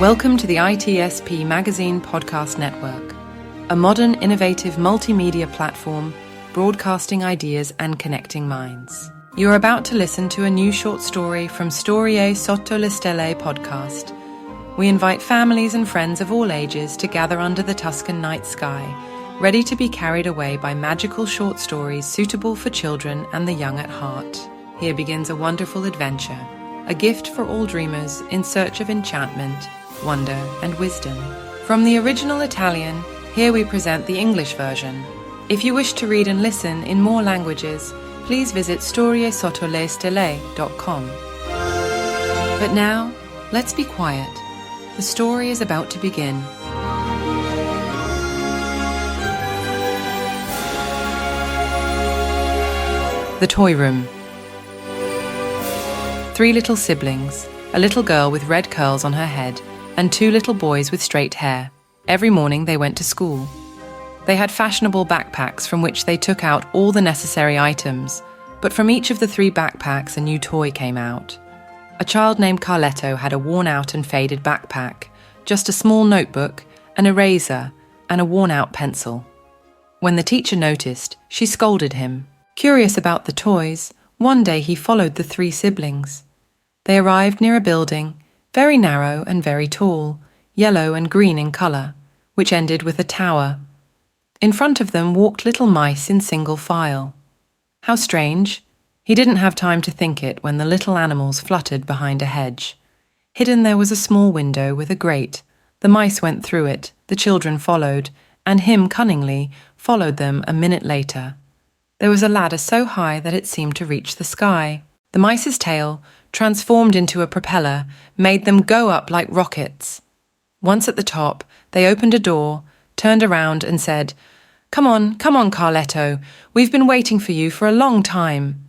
Welcome to the ITSP Magazine Podcast Network, a modern, innovative multimedia platform broadcasting ideas and connecting minds. You're about to listen to a new short story from Sotto Stelle podcast. We invite families and friends of all ages to gather under the Tuscan night sky, ready to be carried away by magical short stories suitable for children and the young at heart. Here begins a wonderful adventure, a gift for all dreamers in search of enchantment, wonder, and wisdom. From the original Italian, here we present the English version. If you wish to read and listen in more languages, please visit storiesotolestelle.com. But now, let's be quiet. The story is about to begin. The Toy Room. 3 little siblings, a little girl with red curls on her head, and 2 little boys with straight hair. Every morning they went to school. They had fashionable backpacks from which they took out all the necessary items, but from each of the 3 backpacks a new toy came out. A child named Carletto had a worn-out and faded backpack, just a small notebook, an eraser, and a worn-out pencil. When the teacher noticed, she scolded him. Curious about the toys, one day he followed the 3 siblings. They arrived near a building, very narrow and very tall, yellow and green in colour, which ended with a tower. In front of them walked little mice in single file. How strange! He didn't have time to think it when the little animals fluttered behind a hedge. Hidden there was a small window with a grate. The mice went through it, the children followed, and him, cunningly, followed them a minute later. There was a ladder so high that it seemed to reach the sky. The mice's tail, transformed into a propeller, made them go up like rockets. Once at the top, they opened a door, turned around and said, Come on, Carletto. We've been waiting for you for a long time."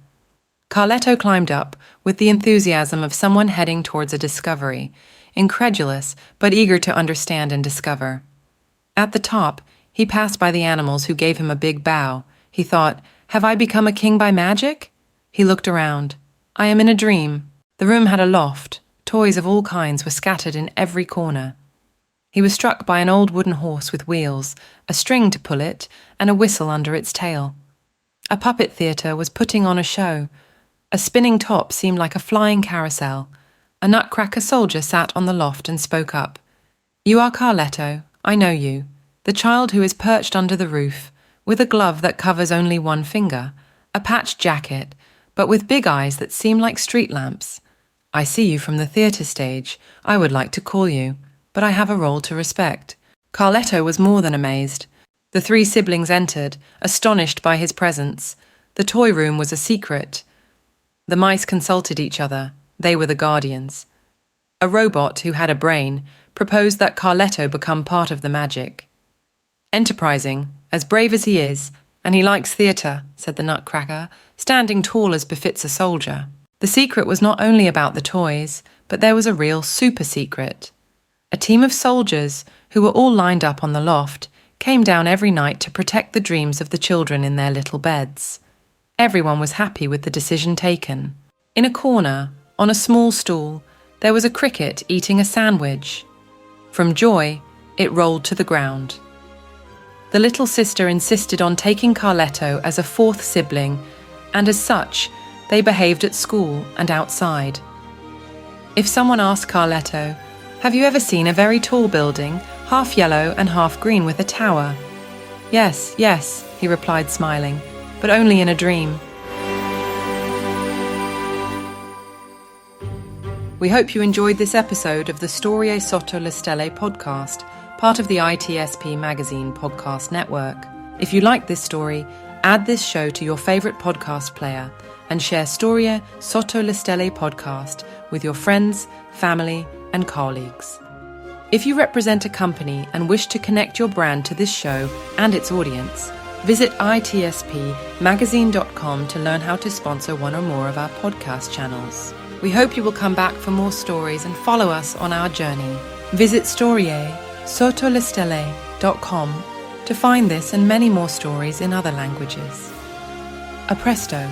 Carletto climbed up with the enthusiasm of someone heading towards a discovery, incredulous but eager to understand and discover. At the top, he passed by the animals who gave him a big bow. He thought, "Have I become a king by magic?" He looked around. "I am in a dream." The room had a loft. Toys of all kinds were scattered in every corner. He was struck by an old wooden horse with wheels, a string to pull it, and a whistle under its tail. A puppet theatre was putting on a show. A spinning top seemed like a flying carousel. A nutcracker soldier sat on the loft and spoke up. "You are Carletto, I know you, the child who is perched under the roof, with a glove that covers only one finger, a patched jacket, but with big eyes that seem like street lamps. I see you from the theatre stage. I would like to call you, but I have a role to respect." Carletto was more than amazed. The 3 siblings entered, astonished by his presence. The toy room was a secret. The mice consulted each other. They were the guardians. A robot who had a brain proposed that Carletto become part of the magic. "Enterprising, as brave as he is, and he likes theatre," said the nutcracker, standing tall as befits a soldier. The secret was not only about the toys, but there was a real super secret. A team of soldiers, who were all lined up on the loft, came down every night to protect the dreams of the children in their little beds. Everyone was happy with the decision taken. In a corner, on a small stool, there was a cricket eating a sandwich. From joy, it rolled to the ground. The little sister insisted on taking Carletto as a 4th sibling, and as such, they behaved at school and outside. If someone asked Carletto, "Have you ever seen a very tall building, half yellow and half green with a tower?" Yes, he replied smiling, but only in a dream. We hope you enjoyed this episode of the Sotto Stelle podcast, part of the ITSP Magazine podcast network. If you like this story, add this show to your favorite podcast player and share Sotto Stelle podcast with your friends, family, and colleagues. If you represent a company and wish to connect your brand to this show and its audience, visit itspmagazine.com to learn how to sponsor one or more of our podcast channels. We hope you will come back for more stories and follow us on our journey. Visit storiesotolestelle.com to find this and many more stories in other languages. A presto!